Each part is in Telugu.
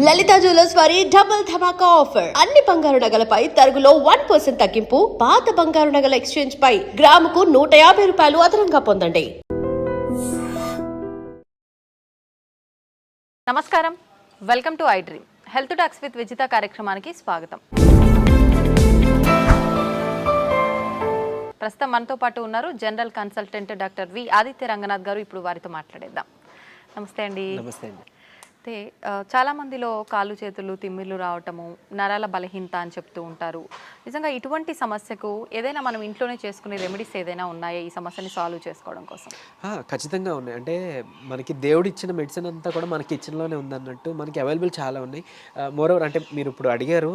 లలిత జ్యువెలర్స్ వారి డబుల్ ధమాకా ఆఫర్. అన్ని బంగారు నగలపై తరుగులో 1% తగ్గింపు. పాత బంగారు నగల ఎక్స్చేంజ్ పై గ్రాముకు 150 రూపాయలు అదనంగా పొందండి. నమస్కారం, welcome to I dream. Health talks with Vijitha కార్యక్రమానికి స్వాగతం. ప్రస్తుతం మనతో పాటు ఉన్నారు general consultant doctor V Aditya Ranganath గారు. ఇప్పుడు వారితో మాట్లాడేద్దాం. నమస్తే అండి. నమస్తే అండి. అయితే చాలా మందిలో కాళ్ళు చేతులు తిమ్మిర్లు రావటము, నరాల బలహీనత అని చెప్తూ ఉంటారు. నిజంగా ఇటువంటి సమస్యకు ఏదైనా మనం ఇంట్లోనే చేసుకునే రెమెడీస్ ఏదైనా ఉన్నాయా ఈ సమస్యని సాల్వ్ చేసుకోవడం కోసం? ఖచ్చితంగా ఉన్నాయి. అంటే మనకి దేవుడు ఇచ్చిన మెడిసిన్ అంతా కూడా మనకి కిచెన్లోనే ఉందన్నట్టు మనకి అవైలబుల్ చాలా ఉన్నాయి. మోరోవర్ అంటే మీరు ఇప్పుడు అడిగారు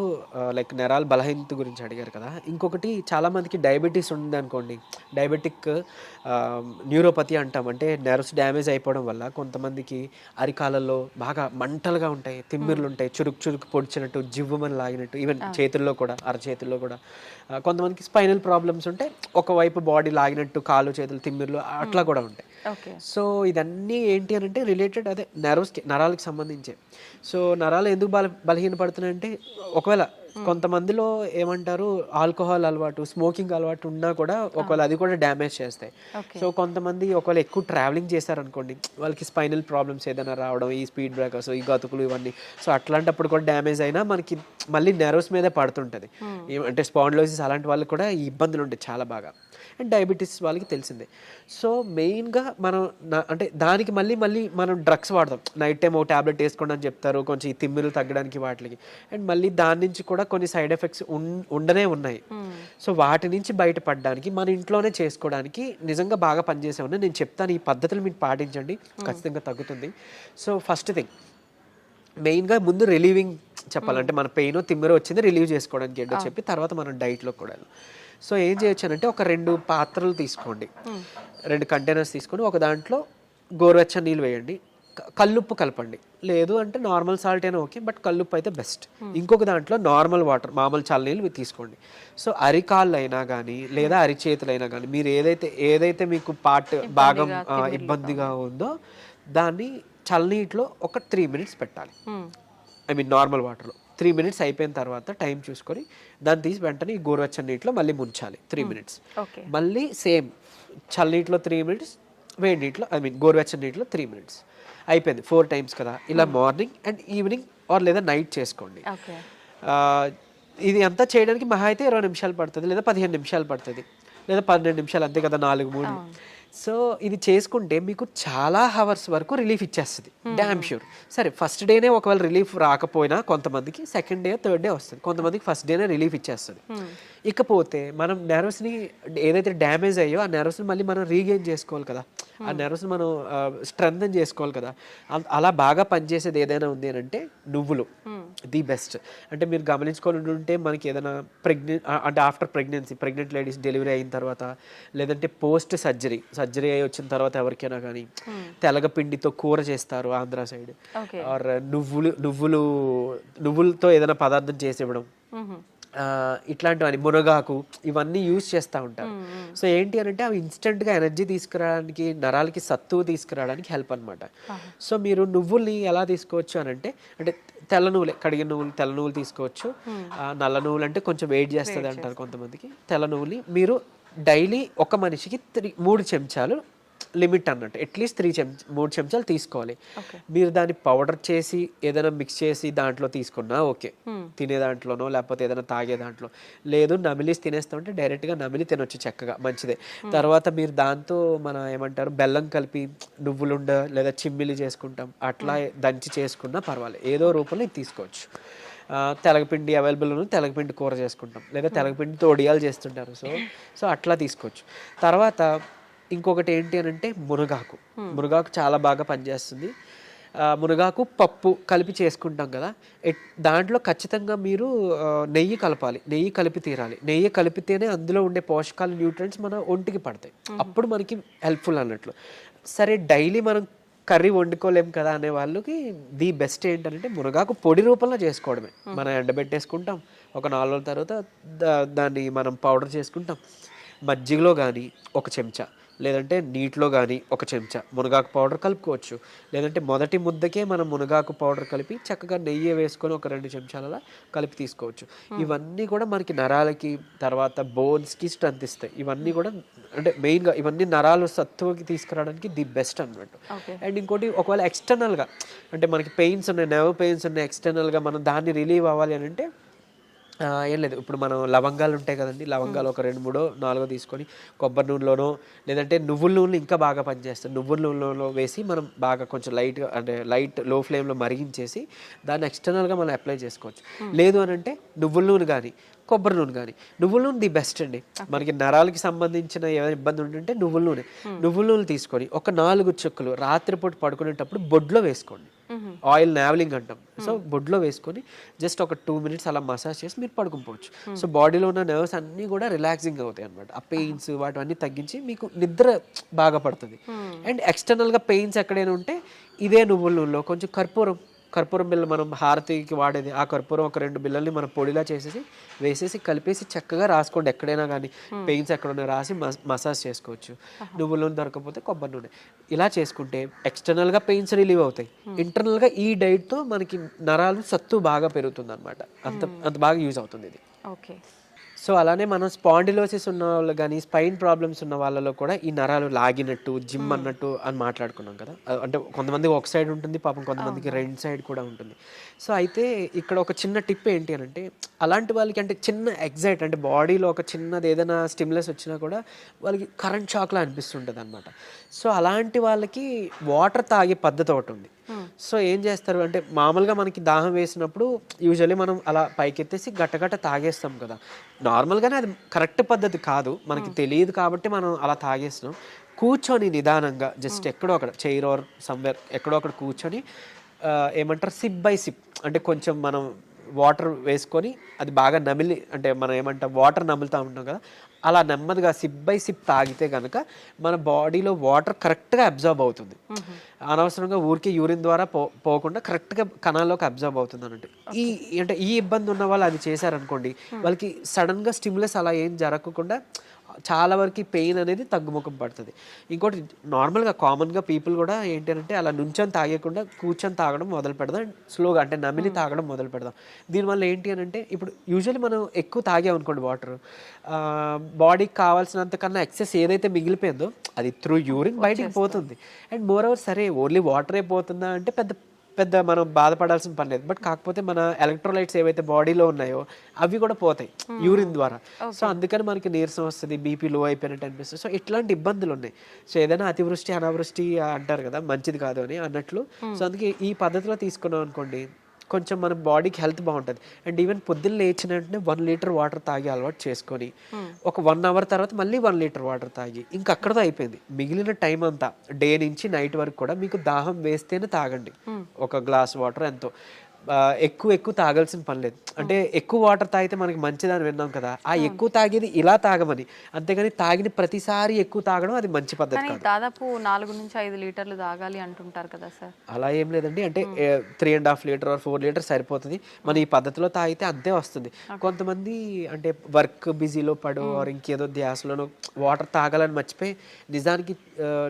లైక్ నరాల బలహీనత గురించి అడిగారు కదా. ఇంకొకటి చాలామందికి డయాబెటీస్ ఉంది అనుకోండి. డయాబెటిక్ న్యూరోపతి అంటాం. అంటే నర్వ్స్ డ్యామేజ్ అయిపోవడం వల్ల కొంతమందికి అరికాలలో బాగా మంటలుగా ఉంటాయి, తిమ్మిర్లు ఉంటాయి, చురుకు చురుకు పొడిచినట్టు, జివ్వుమని లాగినట్టు, ఈవెన్ చేతుల్లో కూడా అరచేతుల్లో కూడా. కొంతమందికి స్పైనల్ ప్రాబ్లమ్స్ ఉంటాయి, ఒకవైపు బాడీ లాగినట్టు కాళ్ళు చేతులు తిమ్మిర్లు అట్లా కూడా ఉంటాయి. సో ఇదన్నీ ఏంటి అని అంటే రిలేటెడ్ అదే నరాలకి సంబంధించే. సో నరాలు ఎందుకు బలహీనపడుతున్నాయంటే ఒకవేళ కొంతమందిలో ఏమంటారు ఆల్కహాల్ అలవాటు, స్మోకింగ్ అలవాటు ఉన్నా కూడా ఒకవేళ అది కూడా డ్యామేజ్ చేస్తాయి. సో కొంతమంది ఒకవేళ ఎక్కువ ట్రావెలింగ్ చేశారనుకోండి, వాళ్ళకి స్పైనల్ ప్రాబ్లమ్స్ ఏదైనా రావడం, ఈ స్పీడ్ బ్రేకర్స్, ఈ గతుకులు ఇవన్నీ. సో అట్లాంటప్పుడు కూడా డ్యామేజ్ అయినా మనకి మళ్ళీ నెర్వ్స్ మీదే పడుతుంటుంది. అంటే స్పాండిలోసిస్ అలాంటి వాళ్ళకి కూడా ఈ ఇబ్బందులు ఉంటాయి చాలా బాగా. అండ్ డయాబెటీస్ వాళ్ళకి తెలిసిందే. సో మెయిన్గా మనం అంటే దానికి మళ్ళీ మనం డ్రగ్స్ వాడతాం. నైట్ టైం ఒక ట్యాబ్లెట్ వేసుకోండి అని చెప్తారు, కొంచెం ఈ తిమ్మిర్లు తగ్గడానికి వాటికి. అండ్ మళ్ళీ దాని నుంచి కూడా కొన్ని సైడ్ ఎఫెక్ట్స్ ఉండనే ఉన్నాయి. సో వాటి నుంచి బయటపడడానికి మన ఇంట్లోనే చేసుకోవడానికి నిజంగా బాగా పనిచేసే ఉన్నాయి. నేను చెప్తాను, ఈ పద్ధతులు మీరు పాటించండి, ఖచ్చితంగా తగ్గుతుంది. సో ఫస్ట్ థింగ్ మెయిన్గా ముందు రిలీవింగ్ చెప్పాలంటే మన పెయిన్ తిమ్మిరో వచ్చింది రిలీవ్ చేసుకోవడానికి ఏంటో చెప్పి తర్వాత మనం డైట్లో కూడా. సో ఏం చేయొచ్చానంటే ఒక 2 పాత్రలు తీసుకోండి, 2 కంటైనర్స్ తీసుకొని ఒక దాంట్లో గోరువెచ్చని నీళ్ళు వేయండి, కల్లుప్పు కలపండి. లేదు అంటే నార్మల్ సాల్ట్ అయినా ఓకే, బట్ కల్లుప్పు అయితే బెస్ట్. ఇంకొక దాంట్లో నార్మల్ వాటర్, మామూలు చల్ల నీళ్ళు తీసుకోండి. సో అరికాళ్ళు అయినా కానీ లేదా అరిచేతులు అయినా కానీ మీరు ఏదైతే మీకు భాగం ఇబ్బందిగా ఉందో దాన్ని చల్లనీటిలో ఒక 3 minutes పెట్టాలి. ఐ మీన్ నార్మల్ వాటర్లో 3 minutes అయిపోయిన తర్వాత టైం చూసుకొని దాన్ని తీసి వెంటనే ఈ గోరువెచ్చని నీటిలో మళ్ళీ ముంచాలి 3 minutes. మళ్ళీ సేమ్ చల్లనీటిలో 3 minutes, వేడి నీటిలో ఐ మీన్ గోరువెచ్చని నీటిలో 3 minutes. అయిపోయింది 4 times కదా. ఇలా మార్నింగ్ అండ్ ఈవినింగ్ ఆర్ లేదా నైట్ చేసుకోండి. ఇది అంతా చేయడానికి మహా అయితే 20 నిమిషాలు పడుతుంది, లేదా 15 నిమిషాలు పడుతుంది, లేదా 12 నిమిషాలు, అంతే కదా, 4-3. సో ఇది చేసుకుంటే మీకు చాలా హవర్స్ వరకు రిలీఫ్ ఇచ్చేస్తుంది, డ్యామ్ ష్యూర్. సరే ఫస్ట్ డేనే ఒకవేళ రిలీఫ్ రాకపోయినా కొంతమందికి సెకండ్ డే థర్డ్ డే వస్తుంది, కొంతమందికి ఫస్ట్ డేనే రిలీఫ్ ఇచ్చేస్తుంది. ఇకపోతే మనం నెర్వ్స్ని ఏదైతే డ్యామేజ్ అయ్యో ఆ నెర్వ్స్ని మళ్ళీ మనం రీగెయిన్ చేసుకోవాలి కదా, ఆ నెర్వ్స్ని మనం స్ట్రెంథన్ చేసుకోవాలి కదా. అలా బాగా పనిచేసేది ఏదైనా ఉంది అని అంటే నువ్వులు ది బెస్ట్. అంటే మీరు గమనించుకొని ఉంటే మనకి ఏదైనా అంటే ఆఫ్టర్ ప్రెగ్నెంట్ లేడీస్ డెలివరీ అయిన తర్వాత, లేదంటే పోస్ట్ సర్జరీ అయి వచ్చిన తర్వాత ఎవరికైనా కానీ తెలగపిండితో కూర చేస్తారు ఆంధ్ర సైడ్, ఆర్ నువ్వులతో ఏదైనా పదార్థం చేసి ఇవ్వడం, ఇట్లాంటివన్నీ మునగాకు ఇవన్నీ యూజ్ చేస్తూ ఉంటారు. సో ఏంటి అని అంటే అవి ఇన్స్టెంట్గా ఎనర్జీ తీసుకురావడానికి, నరాలకి సత్తువు తీసుకురావడానికి హెల్ప్ అనమాట. సో మీరు నువ్వుల్ని ఎలా తీసుకోవచ్చు అని అంటే తెల్ల నువ్వులే, కడిగిన నువ్వులు, తెల్ల నువ్వులు తీసుకోవచ్చు. నల్ల నువ్వులు అంటే కొంచెం వెయిట్ చేస్తుంది అంటారు కొంతమందికి. తెల్ల నువ్వులు మీరు డైలీ ఒక మనిషికి 3 చెంచాలు లిమిట్ అన్నట్టు, అట్లీస్ట్ 3 చెంచాలు తీసుకోవాలి. మీరు దాన్ని పౌడర్ చేసి ఏదైనా మిక్స్ చేసి దాంట్లో తీసుకున్నా ఓకే, తినే దాంట్లోనో లేకపోతే ఏదైనా తాగే దాంట్లో. లేదు నమిలి తినేస్తా ఉంటే డైరెక్ట్గా నమిలి తినొచ్చు, చక్కగా మంచిదే. తర్వాత మీరు దాంతో మన ఏమంటారు బెల్లం కలిపి నువ్వులుండ లేదా చిమ్మిలి చేసుకుంటాం, అట్లా దంచి చేసుకున్నా పర్వాలేదు, ఏదో రూపంలో ఇది తీసుకోవచ్చు. తెలగపిండి అవైలబుల్ ఉంది, తెలగపిండి కూర చేసుకుంటాం, లేదా తెలగపిండితో ఒడియాలు చేస్తుంటారు. సో అట్లా తీసుకోవచ్చు. తర్వాత ఇంకొకటి ఏంటి అని అంటే మునగాకు చాలా బాగా పనిచేస్తుంది. మునగాకు పప్పు కలిపి చేసుకుంటాం కదా, దాంట్లో ఖచ్చితంగా మీరు నెయ్యి కలపాలి, నెయ్యి కలిపి తీరాలి. నెయ్యి కలిపితేనే అందులో ఉండే పోషకాలు, న్యూట్రియంట్స్ మన ఒంటికి పడతాయి, అప్పుడు మనకి హెల్ప్ఫుల్ అన్నట్లు. సరే డైలీ మనం కర్రీ వండుకోలేం కదా అనే వాళ్ళకి ది బెస్ట్ ఏంటంటే మునగాకు పొడి రూపంలో చేసుకోవడమే. మనం ఎండబెట్టేసుకుంటాం, ఒక 4 రోజుల తర్వాత దాన్ని మనం పౌడర్ చేసుకుంటాం. మజ్జిగలో కానీ 1 చెంచా, లేదంటే నీటిలో కానీ ఒక చెంచా మునగాకు పౌడర్ కలుపుకోవచ్చు. లేదంటే మొదటి ముద్దకే మనం మునగాకు పౌడర్ కలిపి చక్కగా నెయ్యి వేసుకొని ఒక 2 చెంచాల కలిపి తీసుకోవచ్చు. ఇవన్నీ కూడా మనకి నరాలకి తర్వాత బోన్స్కి స్ట్రెంత్ ఇస్తాయి. ఇవన్నీ కూడా అంటే మెయిన్గా ఇవన్నీ నరాలు సత్తువకి తీసుకురావడానికి ది బెస్ట్ అన్నమాట. అండ్ ఇంకోటి ఒకవేళ ఎక్స్టర్నల్గా అంటే మనకి పెయిన్స్ ఉన్నాయి, నెర్వ్ పెయిన్స్ ఉన్నాయి, ఎక్స్టర్నల్గా మనం దాన్ని రిలీవ్ అవ్వాలి అని అంటే ఏం లేదు, ఇప్పుడు మనం లవంగాలు ఉంటాయి కదండి, లవంగాలు ఒక 2, 3, 4 తీసుకొని కొబ్బరి నూనెలోనో లేదంటే నువ్వుల నూనెలు ఇంకా బాగా పనిచేస్తాయి. నువ్వుల నూనెలో వేసి మనం బాగా కొంచెం లైట్గా అంటే లైట్ లో ఫ్లేమ్లో మరిగించేసి దాన్ని ఎక్స్టర్నల్గా మనం అప్లై చేసుకోవచ్చు. లేదు అని అంటే నువ్వుల నూనె కానీ కొబ్బరి నూనె కానీ, నువ్వుల నూనె ది బెస్ట్ అండి. మనకి నరాలకి సంబంధించిన ఏమైనా ఇబ్బంది ఉంటుంటే నువ్వుల నూనె తీసుకొని ఒక 4 చుక్కలు రాత్రిపూట పడుకునేటప్పుడు బొడ్లో వేసుకోండి. ఆయిల్ నావలింగ్ అంటాం. సో బొడ్లో వేసుకొని జస్ట్ ఒక 2 minutes అలా మసాజ్ చేసి మీరు పడుకోవచ్చు. సో బాడీలో ఉన్న నర్వ్స్ అన్నీ కూడా రిలాక్సింగ్ అవుతాయి అనమాట. ఆ పెయిన్స్ వాటివన్నీ తగ్గించి మీకు నిద్ర బాగా పడుతుంది. అండ్ ఎక్స్టర్నల్గా పెయిన్స్ ఎక్కడైనా ఉంటే ఇదే నువ్వుల నూనెలో కొంచెం కర్పూరం బిళ్ళ మనం హారతికి వాడేది, ఆ కర్పూరం ఒక 2 బిళ్ళల్ని మనం పొడిలా చేసేసి వేసేసి కలిపేసి చక్కగా రాసుకోండి. ఎక్కడైనా కానీ పెయిన్స్ ఎక్కడైనా రాసి మసాజ్ చేసుకోవచ్చు. నువ్వుల నూనె దొరకకపోతే కొబ్బరి నూనె ఇలా చేసుకుంటే ఎక్స్టర్నల్గా పెయిన్స్ రిలీవ్ అవుతాయి. ఇంటర్నల్గా ఈ డైట్తో మనకి నరాలు సత్తు బాగా పెరుగుతుంది అనమాట. అంత బాగా యూజ్ అవుతుంది ఇది. ఓకే. సో అలానే మనం స్పాండిలోసిస్ ఉన్న వాళ్ళు కానీ స్పైన్ ప్రాబ్లమ్స్ ఉన్న వాళ్ళలో కూడా ఈ నరాలు లాగినట్టు జిమ్ అన్నట్టు అని మాట్లాడుకున్నాం కదా. అంటే కొంతమందికి ఒక సైడ్ ఉంటుంది, పాపం కొంతమందికి 2 సైడ్ కూడా ఉంటుంది. సో అయితే ఇక్కడ ఒక చిన్న టిప్ ఏంటి అని అంటే అలాంటి వాళ్ళకి అంటే చిన్న ఎగ్జైట్ అంటే బాడీలో ఒక చిన్నది ఏదైనా స్టిమ్యులస్ వచ్చినా కూడా వాళ్ళకి కరెంట్ షాక్లా అనిపిస్తుంటుంది అనమాట. సో అలాంటి వాళ్ళకి వాటర్ తాగే పద్ధతి ఒకటి ఉంది. సో ఏం చేస్తారు అంటే మామూలుగా మనకి దాహం వేసినప్పుడు యూజువల్లీ మనం అలా పైకెత్తేసి గట్టగట్ట తాగేస్తాం కదా. నార్మల్గానే అది కరెక్ట్ పద్ధతి కాదు, మనకి తెలియదు కాబట్టి మనం అలా తాగేస్తున్నాం. కూర్చొని నిదానంగా జస్ట్ ఎక్కడో అక్కడ చైర్ ఆర్ సమ్వేర్ ఎక్కడో అక్కడ కూర్చొని ఏమంటారు సిప్ బై సిప్ అంటే కొంచెం మనం వాటర్ వేసుకొని అది బాగా నమిలి అంటే మనం ఏమంటాం వాటర్ నములుతూ ఉంటాం కదా, అలా నెమ్మదిగా సిప్ బై సిప్ తాగితే కనుక మన బాడీలో వాటర్ కరెక్ట్గా అబ్జర్వ్ అవుతుంది. అనవసరంగా ఊరికి యూరిన్ ద్వారా పోకుండా కరెక్ట్గా కణాల్లోకి అబ్జర్వ్ అవుతుంది అన్నట్టు. ఈ ఇబ్బంది ఉన్న వాళ్ళు అది చేశారనుకోండి, వాళ్ళకి సడన్గా స్టిమ్యులస్ అలా ఏం జరగకుండా చాలా వరకు పెయిన్ అనేది తగ్గుముఖం పడుతుంది. ఇంకోటి నార్మల్గా కామన్గా పీపుల్ కూడా ఏంటంటే అలా నుంచొని తాగకుండా కూర్చొని తాగడం మొదలు పెడదాం, స్లోగా అంటే నమిలి తాగడం మొదలు పెడదాం. దీనివల్ల ఏంటి అని అంటే ఇప్పుడు యూజువల్లీ మనం ఎక్కువ తాగామనుకోండి వాటర్, బాడీకి కావాల్సినంత కన్నా ఎక్సెస్ ఏదైతే మిగిలిపోయిందో అది త్రూ యూరిన్ బయటికి పోతుంది. అండ్ మోర్ ఓవర్ సరే ఓన్లీ వాటరే పోతుందా అంటే పెద్ద మనం బాధపడాల్సిన పని లేదు. బట్ కాకపోతే మన ఎలక్ట్రోలైట్స్ ఏవైతే బాడీలో ఉన్నాయో అవి కూడా పోతాయి యూరిన్ ద్వారా. సో అందుకని మనకి నీరసం వస్తుంది, బీపీ లో అయిపోయినట్టు అనిపిస్తుంది. సో ఇట్లాంటి ఇబ్బందులు ఉన్నాయి. సో ఏదైనా అతివృష్టి అనావృష్టి అంటారు కదా, మంచిది కాదు అని అన్నట్లు. సో అందుకే ఈ పద్ధతిలో తీసుకున్నాం అనుకోండి కొంచెం మన బాడీకి హెల్త్ బాగుంటుంది. అండ్ ఈవెన్ పొద్దున్న లేచిన వెంటనే 1 లీటర్ వాటర్ తాగి అలవాటు చేసుకొని ఒక 1 hour తర్వాత మళ్ళీ 1 లీటర్ వాటర్ తాగి ఇంకా అక్కడతో అయిపోయింది. మిగిలిన టైం అంతా డే నుంచి నైట్ వరకు కూడా మీకు దాహం వేస్తేనే తాగండి. ఒక గ్లాస్ వాటర్ ఎంతో, ఎక్కువ తాగాల్సిన పని లేదు. అంటే ఎక్కువ వాటర్ తాగితే మనకి మంచిదని విన్నాం కదా, ఆ ఎక్కువ తాగేది ఇలా తాగమని, అంతేగాని తాగిన ప్రతిసారి ఎక్కువ తాగడం అది మంచి పద్ధతి కాదు. దాదాపు 4 నుంచి 5 లీటర్లు తాగాలి అంటుంటారు కదా సార్. అలా ఏం లేదండి, అంటే 3.5 లీటర్ ఆర్ 4 లీటర్ సరిపోతుంది. మన ఈ పద్ధతిలో తాగితే అంతే వస్తుంది. కొంతమంది అంటే వర్క్ బిజీలో పడో ఇంకేదో ధ్యాసలోనో వాటర్ తాగాలని మర్చిపోయి నిజానికి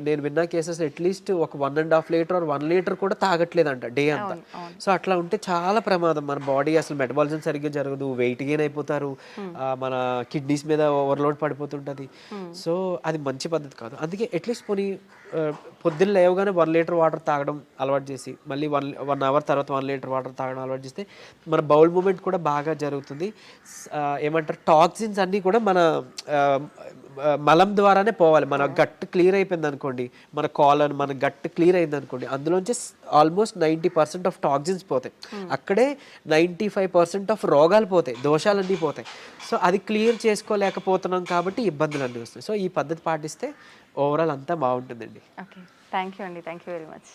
నేను విన్న కేసెస్ అట్లీస్ట్ ఒక 1.5 లీటర్ ఆర్ 1 లీటర్ కూడా తాగట్లేదంట డే అంతా. సో అట్లా ఉంటే చాలా ప్రమాదం. మన బాడీ అసలు మెటబాలిజం సరిగ్గా జరగదు, వెయిట్ గెయిన్ అయిపోతారు, మన కిడ్నీస్ మీద ఓవర్లోడ్ పడిపోతుంటుంది. సో అది మంచి పద్ధతి కాదు. అందుకే అట్లీస్ట్ పోనీ పొద్దున్న లేవగానే 1 లీటర్ వాటర్ తాగడం అలవాటు చేసి మళ్ళీ 1 hour తర్వాత 1 లీటర్ వాటర్ తాగడం అలవాటు చేస్తే మన బౌల్ మూమెంట్ కూడా బాగా జరుగుతుంది. ఏమంటారు టాక్సిన్స్ అన్నీ కూడా మన మలం ద్వారానే పోవాలి. మన గట్ క్లియర్ అయిపోయింది అనుకోండి, మన కాలన్ మన గట్ క్లియర్ అయింది అనుకోండి, అందులోంచి ఆల్మోస్ట్ 90% ఆఫ్ టాక్సిన్స్ పోతాయి. అక్కడే 95% ఆఫ్ రోగాలు పోతాయి, దోషాలన్నీ పోతాయి. సో అది క్లియర్ చేసుకోలేకపోతున్నాం కాబట్టి ఇబ్బందులు అన్నీ వస్తాయి. సో ఈ పద్ధతి పాటిస్తే ఓవరాల్ అంతా బాగుంటుందండి. ఓకే, థ్యాంక్ యూ అండి, థ్యాంక్ యూ వెరీ మచ్.